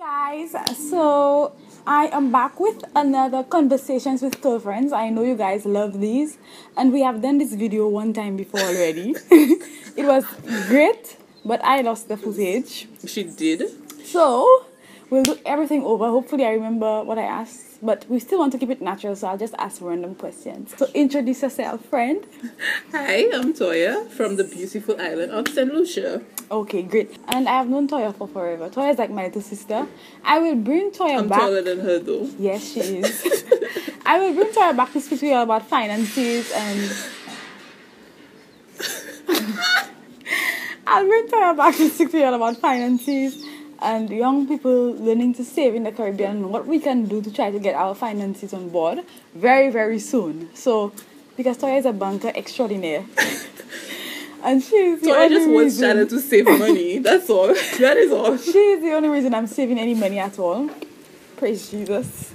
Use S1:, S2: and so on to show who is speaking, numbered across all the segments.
S1: Guys, so I am back with another conversations with Curlfriends. I know you guys love these, and we have done this video one time before already. It was great, but I lost the footage.
S2: She did.
S1: So we'll do everything over. Hopefully I remember what I asked, but we still want to keep it natural, so I'll just ask random questions. So introduce yourself, friend.
S2: Hi, I'm Toya from the beautiful island of St. Lucia.
S1: Okay, great. And I have known Toya for forever. Toya is like my little sister. I will bring Toya back.
S2: I'm taller than her though.
S1: Yes, she is. I will bring Toya back to speak to you about finances and... I'll bring Toya back to speak to you about finances and young people learning to save in the Caribbean and what we can do to try to get our finances on board very, very soon. So, because Toya is a banker extraordinaire. And she's the
S2: I
S1: only
S2: just want
S1: reason...
S2: Shannon to save money. That's all. That is all.
S1: She's the only reason I'm saving any money at all. Praise Jesus.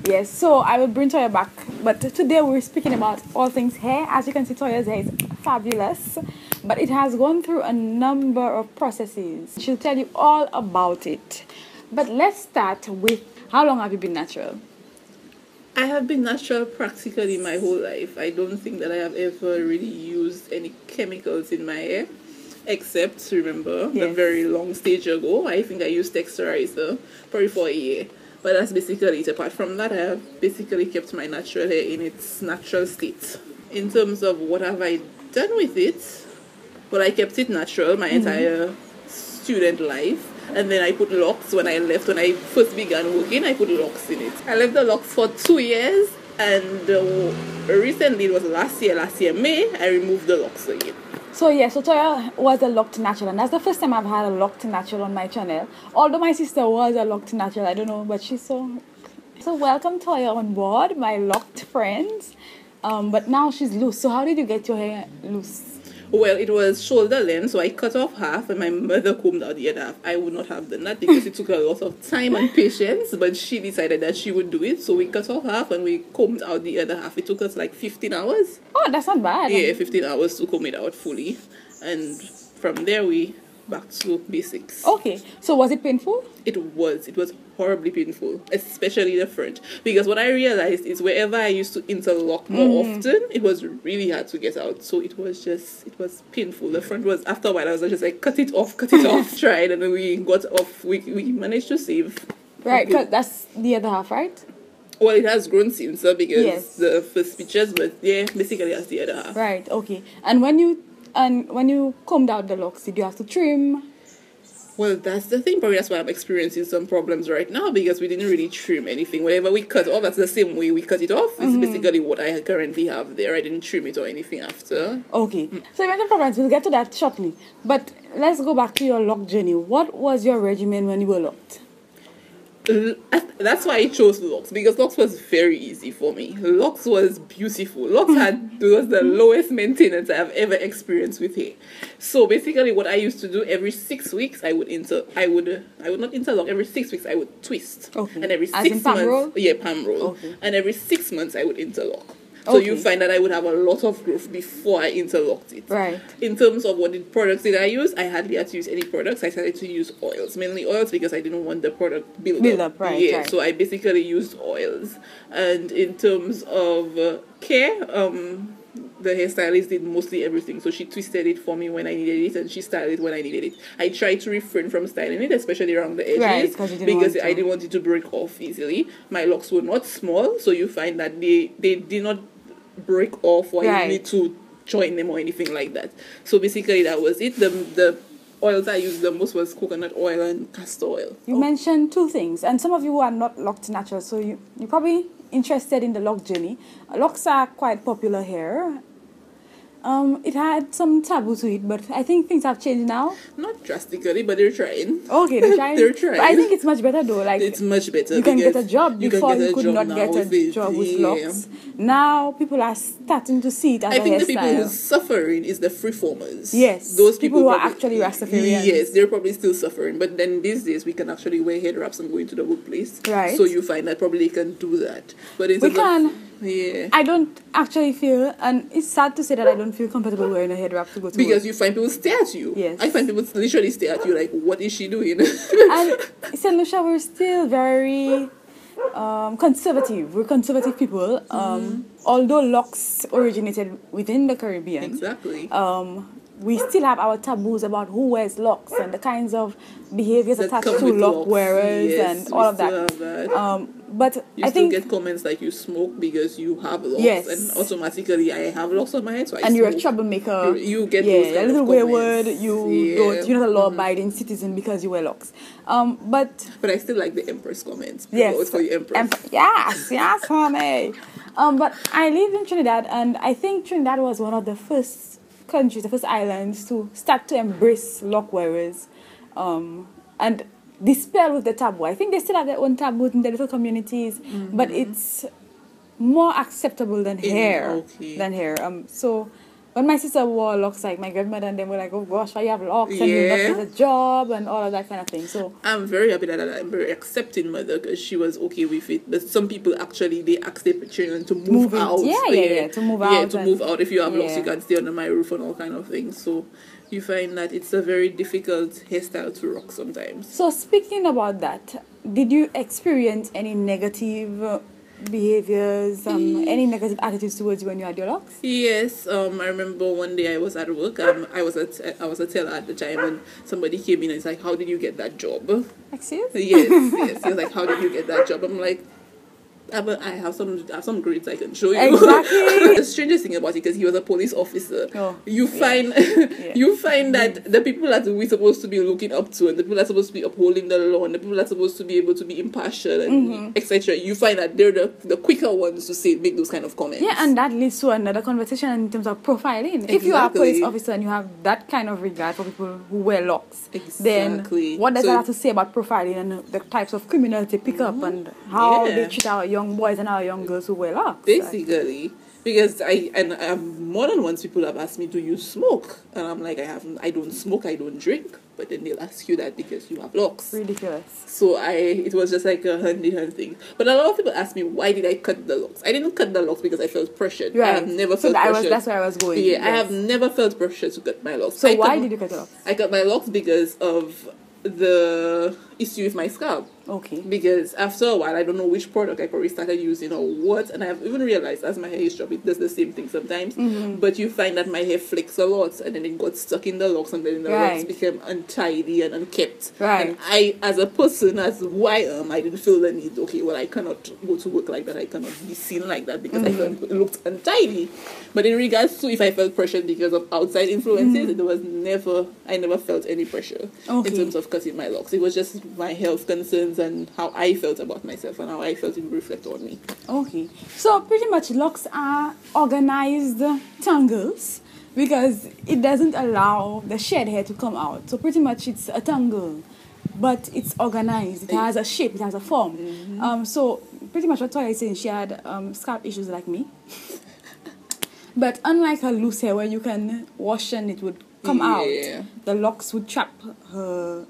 S1: Yes, so I will bring Toya back. But today we're speaking about all things hair. As you can see, Toya's hair is fabulous. But it has gone through a number of processes. She'll tell you all about it. But let's start with, how long have you been natural?
S2: I have been natural practically my whole life. I don't think that I have ever really used any chemicals in my hair. Except, remember, the very long stage ago, I think I used texturizer probably for a year. But that's basically it. Apart from that, I have basically kept my natural hair in its natural state. In terms of what have I done with it, well, I kept it natural my entire student life. And then I put locks when I left. When I first began working, I put locks in it. I left the locks for 2 years. And recently, it was last year, May, I removed the locks again.
S1: So Toya was a locked natural, and that's the first time I've had a locked natural on my channel. Although my sister was a locked natural, I don't know, but she's so welcome Toya on board, my locked friends. But now she's loose. So how did you get your hair loose?
S2: Well, it was shoulder length, so I cut off half and my mother combed out the other half. I would not have done that because it took a lot of time and patience, but she decided that she would do it. So we cut off half and we combed out the other half. It took us like 15 hours.
S1: Oh, that's not bad.
S2: Yeah, 15 hours to comb it out fully. And from there we back to basics.
S1: Okay, so was it painful?
S2: It was horribly painful, especially the front, because what I realized is wherever I used to interlock more often, it was really hard to get out. So it was painful. The front was, after a while I was just like, cut it off. Tried, and then we got off. We managed to save.
S1: Right, because that's the other half, right?
S2: Well, it has grown since, because the first pictures, but yeah, basically that's the other half.
S1: Right, okay. And when you combed out the locks, did you have to trim?
S2: Well, that's the thing. Probably that's why I'm experiencing some problems right now, because we didn't really trim anything. Whatever we cut off, that's the same way we cut it off. It's basically what I currently have there. I didn't trim it or anything after.
S1: Okay. So you mentioned problems. We'll get to that shortly. But let's go back to your lock journey. What was your regimen when you were locked?
S2: That's why I chose locks, because locks was very easy for me. Locks was beautiful. Locks was the lowest maintenance I've ever experienced with hair. So basically, what I used to do every 6 weeks, I would not interlock. Every 6 weeks, I would twist. Okay. And every 6 months,
S1: palm roll?
S2: Yeah, palm roll. Okay. And every 6 months, I would interlock. So you find that I would have a lot of growth before I interlocked it. Right. In terms of what products did I use, I hardly had to use any products. I started to use oils, mainly oils, because I didn't want the product build up. Right. Yeah. Right. So I basically used oils. And in terms of care, the hairstylist did mostly everything. So she twisted it for me when I needed it, and she styled it when I needed it. I tried to refrain from styling it, especially around the edges, because I didn't want it to break off easily. My locks were not small, so you find that they did not break off, or you need to join them or anything like that. So basically that was it. The oils I used the most was coconut oil and castor oil. You
S1: mentioned two things, and some of you are not locked natural, so you probably interested in the lock journey. Locks are quite popular here. It had some taboo to it, but I think things have changed now.
S2: Not drastically, but they're trying.
S1: Okay, they're trying.
S2: They're trying.
S1: But I think it's much better though. Like,
S2: it's much better.
S1: You can get a job before you could not get a job with locks. Now people are starting to see it as
S2: I think the
S1: hairstyle.
S2: people who's suffering is the freeformers.
S1: Yes,
S2: those
S1: people who are
S2: probably,
S1: actually Rastafarians.
S2: Yes, they're probably still suffering. But then these days we can actually wear head wraps and go into the workplace.
S1: Right.
S2: So you find that probably they can do that. But in
S1: we can.
S2: Yeah.
S1: I don't actually feel, and it's sad to say that I don't feel comfortable wearing a head wrap to go to
S2: because
S1: work.
S2: you find people stare at you.
S1: Yes.
S2: I find people literally stare at you like, what is she doing?
S1: And St. Lucia, we're still very conservative. We're conservative people. Although locks originated within the Caribbean.
S2: Exactly.
S1: We still have our taboos about who wears locks and the kinds of behaviors
S2: that
S1: attached to lock wearers
S2: yes,
S1: and all of that. But
S2: you
S1: I
S2: still
S1: think
S2: get comments like you smoke because you have locks,
S1: yes,
S2: and automatically I have locks on my head, so I
S1: and
S2: smoke.
S1: you're a troublemaker.
S2: You get those kind
S1: a little
S2: of
S1: wayward.
S2: comments.
S1: You're not a law-abiding citizen because you wear locks. But
S2: I still like the Empress comments. People
S1: yes,
S2: always call you Empress.
S1: yes, honey. But I live in Trinidad, and I think Trinidad was one of the first countries, the first islands to start to embrace lock wearers, and dispel with the taboo. I think they still have their own taboo in their little communities, but it's more acceptable than hair. So when my sister wore locks, like my grandmother and them were like, "Oh gosh, why you have locks and you not get a job and all of that kind of thing." So
S2: I'm very happy that I'm very accepting mother because she was okay with it. But some people actually they ask their children to move out.
S1: To move out.
S2: To move out. If you have locks, you can stay under my roof and all kind of things. So you find that it's a very difficult hairstyle to rock sometimes.
S1: So speaking about that, did you experience any negative behaviors, any negative attitudes towards you when you had your locks?
S2: Yes, I remember one day I was at work. I was a teller at the time, and somebody came in and it's like, "How did you get that job?"
S1: Excuse?
S2: Yes. He was like, "How did you get that job?" I'm like, I have some grades I can show you.
S1: Exactly.
S2: The strangest thing about it, because he was a police officer, you find that the people that we're supposed to be looking up to, and the people that are supposed to be upholding the law, and the people that are supposed to be able to be impartial, and etc. You find that they're the quicker ones to make those kind of comments.
S1: Yeah, and that leads to another conversation in terms of profiling. Exactly. If you are a police officer and you have that kind of regard for people who wear locks, then what does that have to say about profiling and the types of criminals they pick up and how they treat our young boys and our young girls who wear locks?
S2: Basically, because more than once people have asked me, "Do you smoke?" And I'm like, I don't smoke, I don't drink. But then they'll ask you that because you have locks.
S1: Ridiculous.
S2: So it was just like a handy-hand thing. But a lot of people ask me, why did I cut the locks? I didn't cut the locks because I felt pressured.
S1: Right.
S2: I have never felt pressured.
S1: That's where I was going.
S2: Yeah, yes. I have never felt pressure to cut my locks.
S1: So why did you cut the locks?
S2: I cut my locks because of the issue with my scalp.
S1: Okay.
S2: Because after a while, I don't know which product I probably started using or what, and I have even realized as my hair is dropping, it does the same thing sometimes. But you find that my hair flicks a lot, and then it got stuck in the locks, and then the locks became untidy and unkept.
S1: Right.
S2: And I, as a person, as who I am, I didn't feel the need. Okay, well, I cannot go to work like that. I cannot be seen like that because I felt it looked untidy. But in regards to if I felt pressured because of outside influences, I never felt any pressure in terms of cutting my locks. It was just my health concerns and how I felt about myself and how I felt it would reflect on me.
S1: Okay. So pretty much locks are organized tangles because it doesn't allow the shed hair to come out. So pretty much it's a tangle, but it's organized. It has a shape, it has a form. So pretty much what Toya is saying, she had scalp issues like me. But unlike her loose hair where you can wash and it would come out, the locks would trap her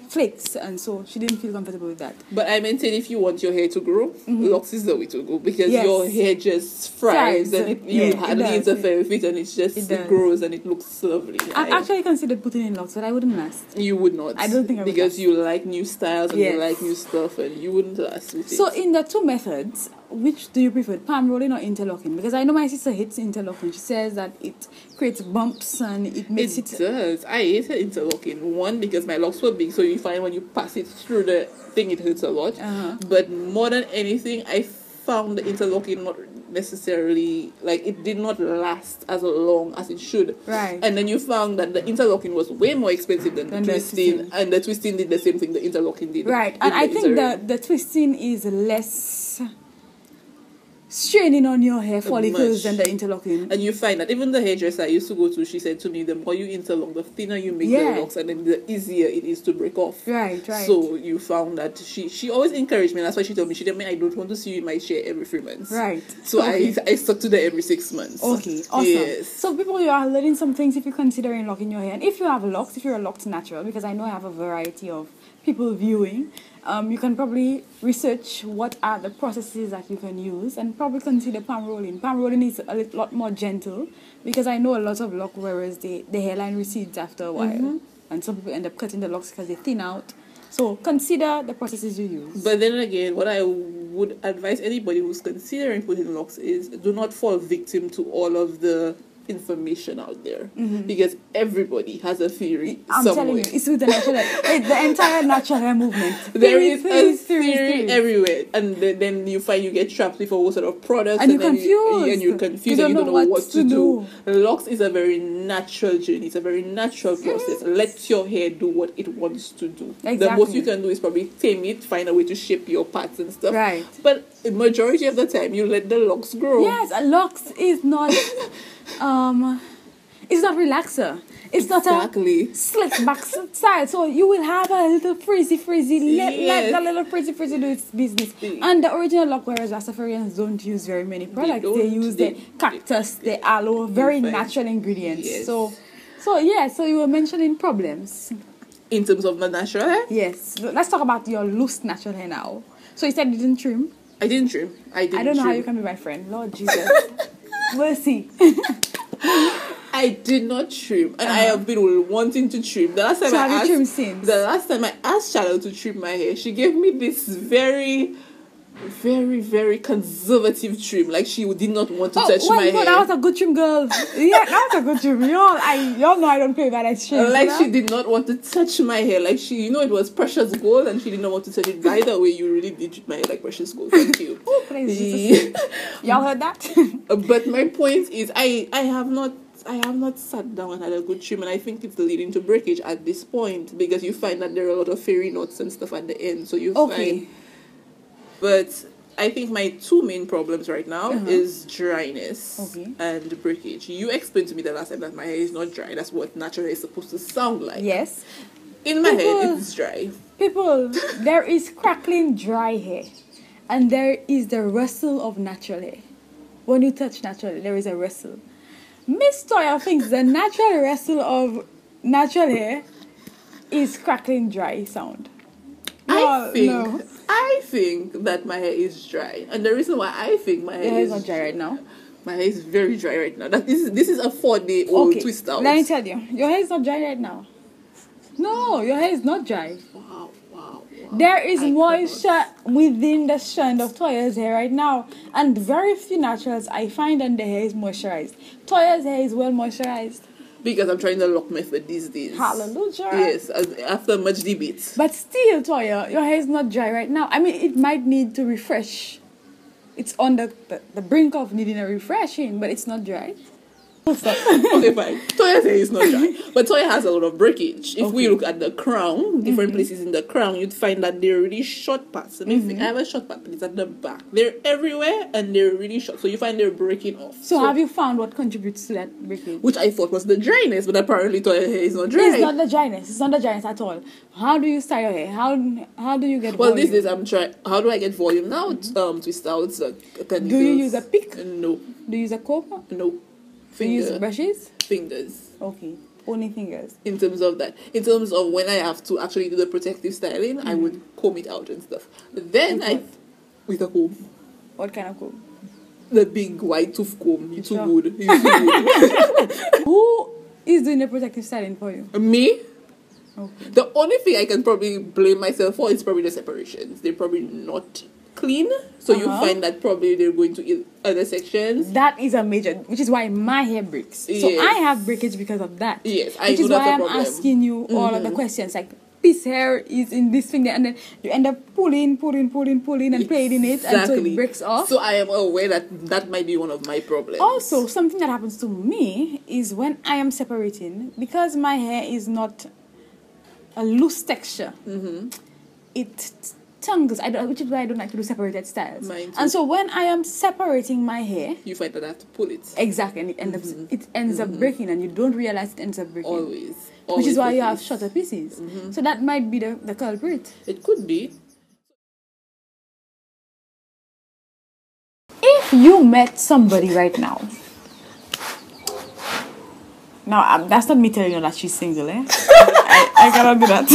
S1: flakes, and so she didn't feel comfortable with that.
S2: But I maintain if you want your hair to grow, locks is the way to go because your hair just fries and you hardly interfere with it, and it grows and it looks lovely.
S1: I actually considered putting in locks, but I wouldn't last.
S2: You would not.
S1: I don't think I would
S2: because
S1: last.
S2: You like new styles and you like new stuff, and you wouldn't last with it.
S1: So in the two methods, which do you prefer, palm rolling or interlocking? Because I know my sister hates interlocking. She says that it creates bumps and it makes it...
S2: It does. I hate interlocking. One, because my locks were big, so you find when you pass it through the thing, it hurts a lot. But more than anything, I found the interlocking not necessarily, like, it did not last as long as it should.
S1: Right.
S2: And then you found that the interlocking was way more expensive than the twisting, and the twisting did the same thing the interlocking did.
S1: Right. And I think the twisting is less straining on your hair follicles and the interlocking.
S2: And you find that even the hairdresser I used to go to, she said to me, the more you interlock, the thinner you make the locks, and then the easier it is to break off.
S1: Right.
S2: So you found that she always encouraged me, and that's why she told me, I don't want to see you in my chair every 3 months.
S1: Right.
S2: So I stuck to that every 6 months.
S1: Okay, awesome.
S2: Yes.
S1: So people, you are learning some things if you're considering locking your hair. And if you have locks, if you're a locked natural, because I know I have a variety of people viewing, you can probably research what are the processes that you can use and probably consider palm rolling. Palm rolling is a lot more gentle because I know a lot of lock wearers, the hairline recedes after a while. And some people end up cutting the locks because they thin out. So consider the processes you use.
S2: But then again, what I would advise anybody who's considering putting locks is do not fall victim to all of the information out there, because everybody has a theory.
S1: I'm telling you, it's with the natural the entire natural hair movement.
S2: There is a theory everywhere, and then you find you get trapped with all sort of products,
S1: and you're confused,
S2: you don't know what to do. Locks is a very natural journey. It's a very natural process. Let your hair do what it wants to do.
S1: Exactly.
S2: The most you can do is probably tame it, find a way to shape your parts and stuff.
S1: Right.
S2: But the majority of the time, you let the locks grow.
S1: Yes, a locks is not. It's not relaxer. It's not a slick back style. So you will have a little frizzy. Let the little frizzy do its business. And the original lock wearers, Rastafarians, don't use very many products. They use the cactus, the aloe, very natural ingredients.
S2: Yes.
S1: So you were mentioning problems.
S2: In terms of the natural hair?
S1: Yes. Let's talk about your loose natural hair now. So you said you didn't trim?
S2: I didn't trim. I
S1: don't know how you can be my friend. Lord Jesus. Mercy.
S2: I did not trim, and I have been wanting to trim. The last time I asked Charlotte to trim my hair, she gave me this very, very, very conservative trim. Like she did not want to touch my hair.
S1: That was a good trim, girl. Yeah, that was a good trim. Y'all know I don't play bad at trim.
S2: Like she did not want to touch my hair. Like she, it was precious gold, and she did not want to touch it. By the way, you really did treat my hair like precious gold. Thank you.
S1: Oh, please. Y'all heard that?
S2: But my point is, I have not sat down and had a good trim, and I think it's leading to breakage at this point because you find that there are a lot of fairy knots and stuff at the end. So you find. But I think my two main problems right now is dryness and breakage. You explained to me the last time that my hair is not dry. That's what natural hair is supposed to sound like.
S1: Yes.
S2: In my head, it's dry.
S1: People, there is crackling dry hair, and there is the rustle of natural hair. When you touch natural hair, there is a rustle. Miss Toya thinks the natural rustle of natural hair is crackling dry sound.
S2: I think that my hair is dry, and the reason why I think my hair
S1: is not dry right now.
S2: My hair is very dry right now. This is a 4-day-old twist out.
S1: Let me tell you, your hair is not dry right now. No, your hair is not dry.
S2: Wow.
S1: There is moisture within the strand of Toya's hair right now, and very few naturals I find that their hair is moisturized. Toya's hair is well moisturized.
S2: Because I'm trying the lock method these days.
S1: Hallelujah.
S2: Yes, after much debate.
S1: But still, Toya, your hair is not dry right now. I mean, it might need to refresh. It's on the brink of needing a refreshing, but it's not dry.
S2: Okay, fine. Toya's hair is not dry, but Toya has a lot of breakage. If we look at the crown, different places in the crown, you'd find that they're really short parts. I have a short part, but it's at the back. They're everywhere, and they're really short. So you find they're breaking off.
S1: So have you found what contributes to that breakage?
S2: Which I thought was the dryness, but apparently Toya's hair is not dry.
S1: It's not the dryness. It's not the dryness at all. How do you style your hair? How do you get volume?
S2: Well, these days I'm trying. How do I get volume now? Twist out.
S1: Do you use a pick?
S2: No.
S1: Do you use a comb?
S2: No.
S1: Do you use brushes?
S2: Fingers.
S1: Okay. Only fingers.
S2: In terms of that. In terms of when I have to actually do the protective styling, I would comb it out and stuff. But then with a comb.
S1: What kind of comb?
S2: The big white tooth comb. You're too good.
S1: Who is doing the protective styling for you?
S2: Me?
S1: Okay.
S2: The only thing I can probably blame myself for is probably the separations. They're probably not clean, so you find that probably they're going to other sections.
S1: That is a major, which is why my hair breaks. So I have breakage because of that.
S2: Yes,
S1: which is why I'm asking you all of the questions. Like, this hair is in this thing, and then you end up pulling, and playing in it, and so it breaks off.
S2: So I am aware that might be one of my problems.
S1: Also, something that happens to me is when I am separating, because my hair is not a loose texture, it tangles. Which is why I don't like to do separated styles.
S2: Mine too.
S1: And so when I am separating my hair,
S2: you find that I have to pull it.
S1: Exactly, and it ends up breaking, and you don't realize it ends up breaking.
S2: Always.
S1: Which is why you have shorter pieces. So that might be the culprit.
S2: It could be.
S1: If you met somebody right now, that's not me telling you that she's single, eh? I cannot do that.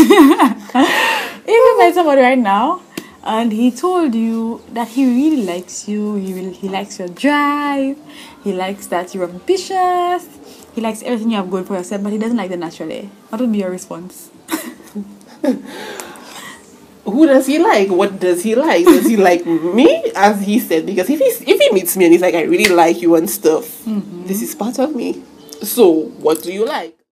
S1: If you met somebody right now and he told you that he really likes you, he likes your drive, he likes that you're ambitious, he likes everything you have going for yourself, but he doesn't like the natural hair, what would be your response?
S2: Who does he like? What does he like? Does he like me? As he said, because if he meets me and he's like, I really like you and stuff, this is part of me. So, what do you like?